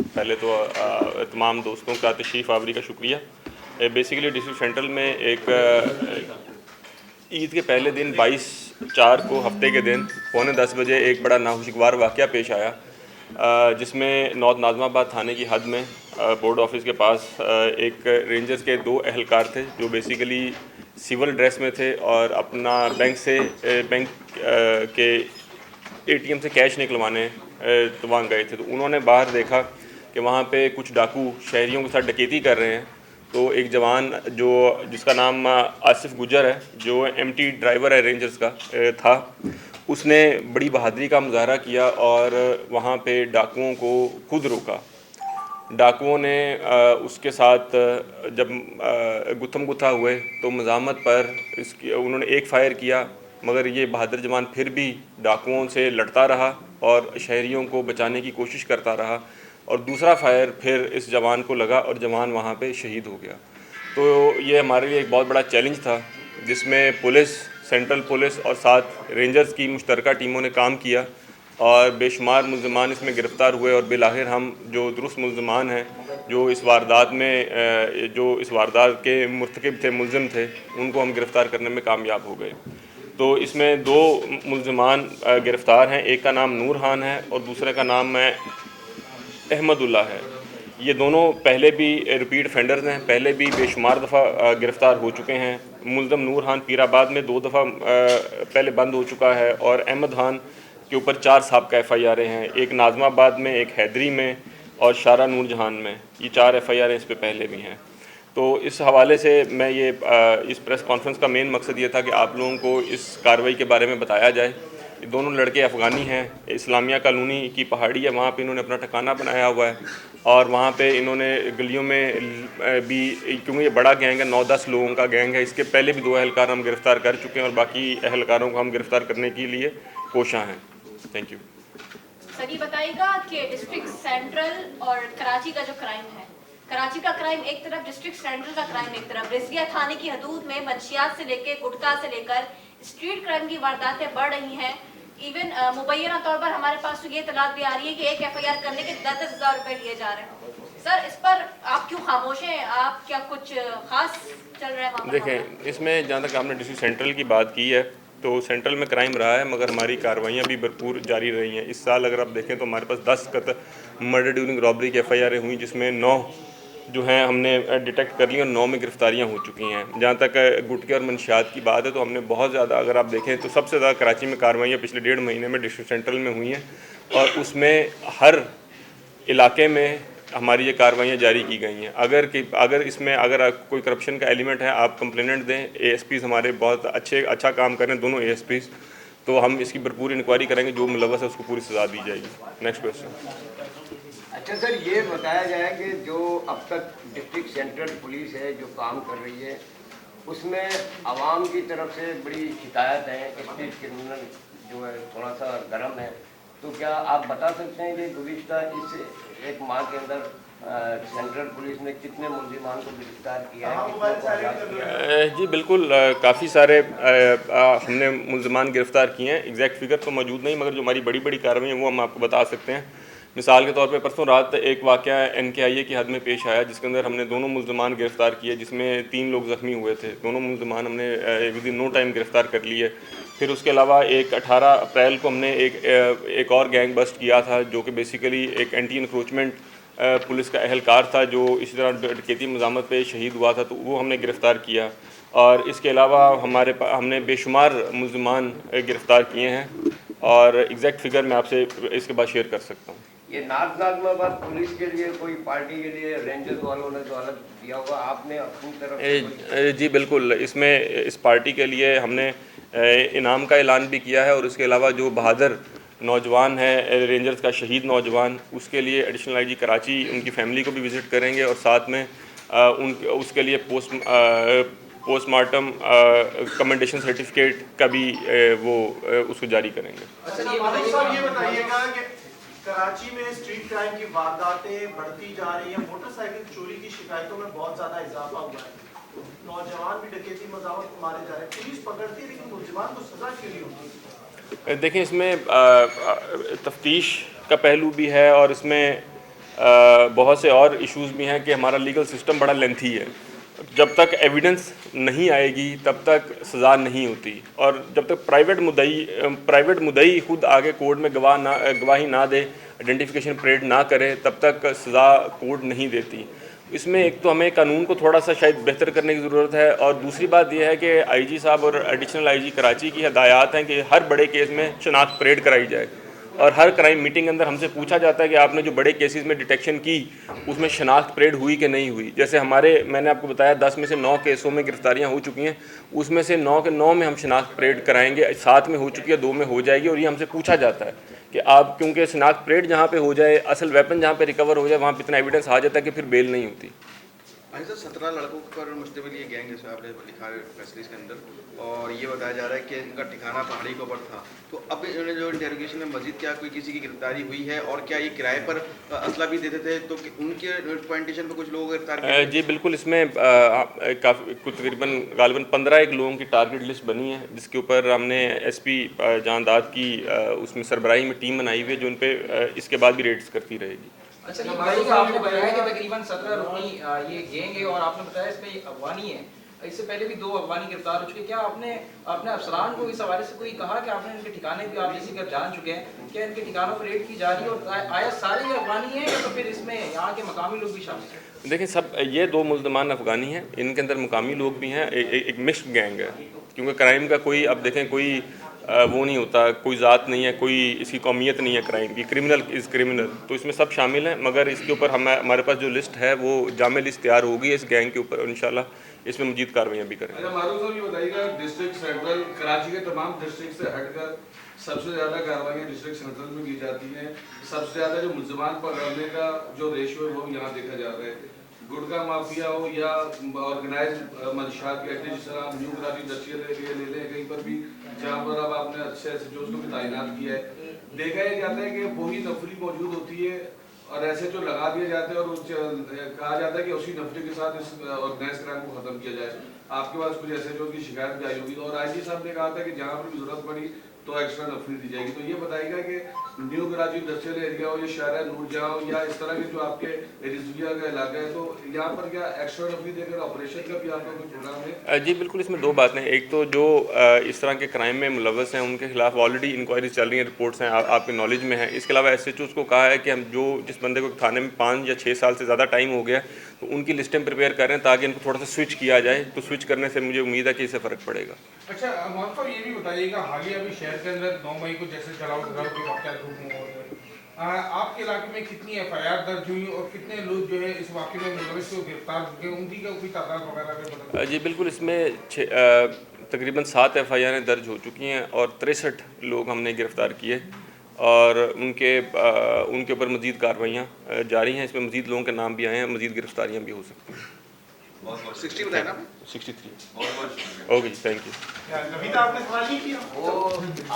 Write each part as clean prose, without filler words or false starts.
पहले तो तमाम दोस्तों का तशरीफ़ आवरी का शुक्रिया। बेसिकली डिस्ट्रिक्ट सेंट्रल में एक ईद के पहले दिन 22/4 को हफ्ते के दिन 9:45 बजे एक बड़ा नाखुशगवार वाक़या पेश आया, जिसमें नॉर्थ नाज़िमाबाद थाने की हद में बोर्ड ऑफिस के पास एक रेंजर्स के 2 एहलकार थे जो बेसिकली सिविल ड्रेस में थे और अपना बैंक के एटीएम से कैश निकलवाने तवांग गए थे। तो उन्होंने बाहर देखा कि वहाँ पे कुछ डाकू शहरियों के साथ डकैती कर रहे हैं। तो एक जवान जिसका नाम आसिफ गुजर है, जो एमटी ड्राइवर है रेंजर्स का था, उसने बड़ी बहादुरी का मुजाहरा किया और वहाँ पे डाकुओं को खुद रोका। डाकुओं ने उसके साथ जब गुत्थम गुत्था हुए तो मज़ामत पर इसकी उन्होंने एक फ़ायर किया, मगर ये बहादुर जवान फिर भी डाकुओं से लड़ता रहा और शहरियों को बचाने की कोशिश करता रहा और दूसरा फ़ायर फिर इस जवान को लगा और जवान वहाँ पे शहीद हो गया। तो ये हमारे लिए एक बहुत बड़ा चैलेंज था, जिसमें पुलिस, सेंट्रल पुलिस और साथ रेंजर्स की मुश्तरका टीमों ने काम किया और बेशुमार मुल्ज़िमान इसमें गिरफ़्तार हुए और बिलाखिर हम जो दुरुस्त मुल्ज़िमान हैं जो इस वारदात के मुर्तकिब थे, मुलज़िम थे, उनको हम गिरफ़्तार करने में कामयाब हो गए। तो इसमें 2 मुल्ज़िमान गिरफ़्तार हैं, एक का नाम नूर खान है और दूसरे का नाम अहमदुल्ला है। ये दोनों पहले भी रिपीट ऑफेंडर्स हैं, पहले भी बेशुमार दफ़ा गिरफ़्तार हो चुके हैं। मुल्ज़िम नूर खान पीराबाद में 2 दफ़ा पहले बंद हो चुका है और अहमद खान के ऊपर 4 साबिक़ा FIR हैं, एक नाज़िमाबाद में, एक हैदरी में और शारा नूरजहान में। ये 4 FIR इस पे पहले भी हैं। तो इस हवाले से मैं इस प्रेस कॉन्फ्रेंस का मेन मकसद ये था कि आप लोगों को इस कार्रवाई के बारे में बताया जाए। ये दोनों लड़के अफ़गानी हैं, इस्लामिया कॉलोनी की पहाड़ी है, वहाँ पे इन्होंने अपना ठिकाना बनाया हुआ है और वहाँ पे इन्होंने गलियों में भी, क्योंकि ये बड़ा गैंग है, 9-10 लोगों का गैंग है, इसके पहले भी 2 एहलकार हम गिरफ़्तार कर चुके हैं और बाकी एहलकारों को हम गिरफ़्तार करने के लिए कोशां हैं। Thank you. सर, ये बताइएगा कि डिस्ट्रिक्ट सेंट्रल और कराची का जो क्राइम है, कराची का क्राइम एक तरफ, डिस्ट्रिक्ट सेंट्रल का क्राइम एक तरफ, रिजविया थाने की हदूद में मंशियात से लेकर गुटखा से लेकर स्ट्रीट क्राइम की वारदातें बढ़ रही हैं। इवन मुबैना तौर पर हमारे पास तो ये इत्तलात भी आ रही है कि एक FIR करने के 10,000 रुपए लिए जा रहे हैं। सर, इस पर आप क्यों खामोश हैं? आप क्या कुछ खास चल रहा है वहाँ पर? देखें, इसमें जहाँ तक आपने डिस्ट्रिक्ट सेंट्रल की बात की है, तो सेंट्रल में क्राइम रहा है, मगर हमारी कार्रवाइयाँ भी भरपूर जारी रही हैं। इस साल अगर आप देखें तो हमारे पास 10 मर्डर ड्यूरिंग रॉबरी की FIR हुई, जिसमें 9 जो हैं हमने डिटेक्ट कर ली और 9 में गिरफ्तारियाँ हो चुकी हैं। जहाँ तक गुटखे और मंशियात की बात है, तो हमने बहुत ज़्यादा, अगर आप देखें तो सबसे ज़्यादा कराची में कार्रवाइयाँ पिछले 1.5 महीने में डिस्ट्रिक्ट सेंट्रल में हुई हैं और उसमें हर इलाके में हमारी ये कार्रवाइयाँ जारी की गई हैं। अगर कोई करप्शन का एलिमेंट है, आप कंप्लेनेंट दें। ASPs हमारे बहुत अच्छा काम कर रहे हैं, दोनों ASPs, तो हम इसकी भरपूर इंक्वायरी करेंगे, जो मुलव्वस है उसको पूरी सज़ा दी जाएगी। Next question. अच्छा सर, ये बताया जाए कि जो अब तक डिस्ट्रिक्ट सेंट्रल पुलिस है जो काम कर रही है, उसमें आवाम की तरफ से बड़ी शिकायत है, स्ट्रीट क्रिमिनल जो है थोड़ा सा गर्म है। तो क्या आप बता सकते हैं कि गुज़िश्ता इस एक माह के अंदर सेंट्रल पुलिस ने कितने मुल्ज़िमान को गिरफ्तार किया है, कितनों को आज़ाद किया है? जी बिल्कुल, काफ़ी सारे हमने मुल्ज़िमान गिरफ़्तार किए हैं। एग्जैक्ट फिगर तो मौजूद नहीं, मगर जो हमारी बड़ी बड़ी कार्रवाई है वो हम आपको बता सकते हैं। मिसाल के तौर पे परसों रात एक वाक़या NKIA की हद में पेश आया, जिसके अंदर हमने दोनों मुल्ज़िमान गिरफ़्तार किए, जिसमें 3 लोग ज़ख्मी हुए थे। दोनों मुल्ज़िमान हमने विदिन नो टाइम गिरफ़्तार कर लिए। फिर उसके अलावा एक 18 अप्रैल को हमने एक और गैंग बस्ट किया था, जो कि बेसिकली एक एंटी इंक्रोचमेंट पुलिस का एहलकार था, जो इसी तरह डकैती मज़ामत पे शहीद हुआ था, तो वो हमने गिरफ़्तार किया। और इसके अलावा हमने बेशुमार मुल्ज़िमान गिरफ़्तार किए हैं और एग्जैक्ट फिगर मैं आपसे इसके बाद शेयर कर सकता हूँ। ये नॉर्थ नाज़िमाबाद पुलिस के लिए कोई पार्टी के लिए रेंजर्स वालों ने जो अलग दिया हुआ, आपने अपनी तरफ से? जी बिल्कुल, इसमें इस पार्टी के लिए हमने इनाम का ऐलान भी किया है और उसके अलावा जो बहादुर नौजवान है, रेंजर्स का शहीद नौजवान, उसके लिए एडिशनल IG कराची उनकी फैमिली को भी विज़िट करेंगे और साथ में उसके लिए पोस्टमार्टम कमेंडेशन सर्टिफिकेट का भी उसको जारी करेंगे। अच्छा, ये बताइएगा कि कराची में स्ट्रीट क्राइम की वारदातें बढ़ती जा रही हैं, मोटरसाइकिल चोरी की शिकायतों में बहुत ज़्यादा इजाफा हुआ है, नौजवान भी डकैती मज़ामत को मारे जा रहे हैं, पुलिस पकड़ती है लेकिन मुल्ज़िमान को सज़ा क्यों नहीं होती? देखें, इसमें तफ्तीश का पहलू भी है और इसमें बहुत से और इश्यूज़ भी हैं कि हमारा लीगल सिस्टम बड़ा लेंथी है। जब तक एविडेंस नहीं आएगी तब तक सज़ा नहीं होती, और जब तक प्राइवेट मुद्दई खुद आगे कोर्ट में गवाही ना दे, आइडेंटिफिकेशन परेड ना करे, तब तक सज़ा कोर्ट नहीं देती। इसमें एक तो हमें कानून को थोड़ा सा शायद बेहतर करने की ज़रूरत है, और दूसरी बात यह है कि आईजी साहब और एडिशनल आईजी कराची की हदायत हैं कि हर बड़े केस में शनाख्त परेड कराई जाए, और हर क्राइम मीटिंग के अंदर हमसे पूछा जाता है कि आपने जो बड़े केसेस में डिटेक्शन की उसमें शनाख्त परेड हुई कि नहीं हुई। जैसे मैंने आपको बताया 10 में से 9 केसों में गिरफ्तारियां हो चुकी हैं, उसमें से 9 के 9 में हम शनाख्त परेड कराएंगे, 7 में हो चुकी है, 2 में हो जाएगी। और ये हमसे पूछा जाता है कि आप, क्योंकि शनाख्त परेड जहाँ पे हो जाए, असल वेपन जहाँ पे रिकवर हो जाए, वहाँ पे इतना एविडेंस आ जाता है कि फिर बेल नहीं होती। भाई सर 17 लड़कों पर मुश्तमिल ये गैंग जैसे आपने लिखा है प्रेस रिलीज के अंदर, और ये बताया जा रहा है कि इनका ठिकाना पहाड़ी के ऊपर था। तो अब इन्होंने जो इंटेरोगेशन में मजीद क्या कोई किसी की गिरफ्तारी हुई है, और क्या ये किराए पर असला भी देते थे, तो उनके पॉइंटेशन पर कुछ लोग गिरफ्तार किए? जी बिल्कुल, इसमें काफ़ी तकरीबन गालिबन 15 लोगों की टारगेट लिस्ट बनी है, जिसके ऊपर हमने SP जहांदाद की उसमें सरबराही में टीम बनाई हुई है, जो उन पर इसके बाद भी रेड्स करती रहेगी। अच्छा, ये बताइएगा, आपने बताया कि तकरीबन 17 रुकनी ये गैंग है, और आपने बताया इसमें अफगानी है, इससे पहले भी 2 अफगानी गिरफ्तार हो चुके। क्या आपने अपने अफसरान को इस हवाले से कोई कहा कि आपने इनके ठिकाने भी, आप जैसे कि जान चुके हैं, क्या इनके ठिकानों पर रेड की जा रही है, और आया सारे ये अफगानी हैं या तो फिर इसमें यहाँ के मकामी लोग भी शामिल हैं? देखिए, सब ये 2 मुल्ज़मान अफ़गानी हैं, इनके अंदर मुकामी लोग भी हैं, एक मिक्स्ड गैंग है, क्योंकि क्राइम का कोई, अब देखें, कोई वो नहीं होता, कोई ज़ात नहीं है, कोई इसकी कौमियत नहीं है क्राइम की, क्रिमिनल इज़ क्रिमिनल, तो इसमें सब शामिल हैं। मगर इसके ऊपर हमारे पास जो लिस्ट है वो जामे लिस्ट तैयार होगी इस गैंग के ऊपर, और इंशाल्लाह इसमें मजीद कार्रवाइयाँ भी करेंगे। अच्छा मारूफ साहब, ये बताइएगा, डिस्ट्रिक्ट सेंट्रल कराची के तमाम डिस्ट्रिक्ट से हटकर सबसे ज़्यादा कार्रवाइयाँ डिस्ट्रिक्ट सेंट्रल में की जाती हैं, सबसे ज़्यादा जो मुल्ज़मान पकड़ने का जो रेशियो है वो यहाँ देखा जाता है। गुटखा माफिया हो या ऑर्गेनाइज मंशात कहते हैं, जिस तरह आप न्यू कराची इंडस्ट्रियल एरिया ले लें, कहीं पर भी जहाँ पर अब आपने अच्छे SHOs को भी तैनात किया है, देखा यह जाता है कि वही नफरी मौजूद होती है, और ऐसे जो लगा दिए जाते हैं, और कहा जाता है कि उसी नफरी के साथ इस ऑर्गेनाइज क्राइम को ख़त्म किया जाए। आपके पास कुछ SHOs की शिकायत भी आई होगी, और IG साहब ने कहा था कि जहाँ पर भी जरूरत पड़ी तो एक्स्ट्रा नफरी दी जाएगी। तो ये बताइएगा कि न्यू कराची इंडस्ट्रियल एरिया हो या शारा नूरजहाँ हो या इस तरह के जो आपके रिजविया का इलाका है, तो यहाँ पर क्या एक्स्ट्रा नफरी देकर ऑपरेशन का भी आपका कोई प्रोग्राम है? जी बिल्कुल, इसमें 2 बातें हैं। एक तो जो इस तरह के क्राइम में मुलव्वस हैं उनके खिलाफ ऑलरेडी इंक्वायरी चल रही है, रिपोर्ट्स हैं, आपके नॉलेज में है। इसके अलावा SHOs को कहा है कि हम जिस बंदे को थाने में 5 या 6 साल से ज़्यादा टाइम हो गया, तो उनकी लिस्टें प्रिपेयर कर रहे हैं ताकि इनको थोड़ा सा स्विच किया जाए, तो स्विच करने से मुझे उम्मीद है कि इससे फ़र्क पड़ेगा। अच्छा मोहम्मद साहब, ये भी बताइएगा, हालिया अभी शहर के अंदर 9 मई को जैसे चढ़ाव के वाक़या आपके इलाके में कितनी FIR दर्ज हुई और कितने लोग जो है इस वाक़े में मुलविस को गिरफ्तार हो गए, उनकी का कोई तादाद वगैरह? जी बिल्कुल, इसमें तकरीबन 7 FIR दर्ज हो चुकी हैं और 63 लोग हमने गिरफ़्तार किए, और उनके ऊपर मज़ीद कार्रवाइयाँ जारी हैं। इसमें मज़ीद लोगों के नाम भी आए हैं, मज़ीद गिरफ्तारियाँ भी हो सकती हैं। 60 बताया ना? 63। Okay, thank you. अभी तो आपने सवाल नहीं किया। वो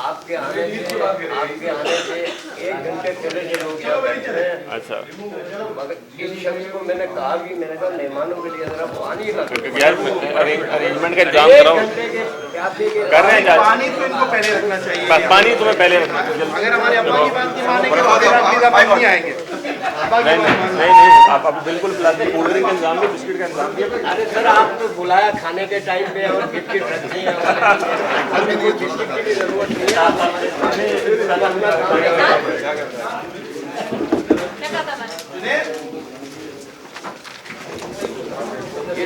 आपके आने से 1 घंटे पहले जो लोग यहाँ बैठे हैं, अच्छा, मगर इस शख्स को मैंने कहा कि मैंने कहा मेहमानों के लिए ज़रा पानी रख यार, अरेंजमेंट का इंतजाम कराओ, कर रहे हैं। पानी तो इनको पहले रखना चाहिए, बस पानी तुम्हें पहले रखना चाहिए। अगर हमारे अब्बा की बात नहीं मानेंगे तो आप नहीं आएंगे। नहीं, आप बिल्कुल प्लास्टिक कोल्ड ड्रिंक का इंतजाम भी, बिस्किट का इंतजाम भी। अरे सर, आपने बुलाया खाने के टाइम पे और बिस्किट रखनी है, हमें कोई बिस्किट की भी जरूरत नहीं है। आप हमारे सामने अपना काम क्या कहा था मैंने? ये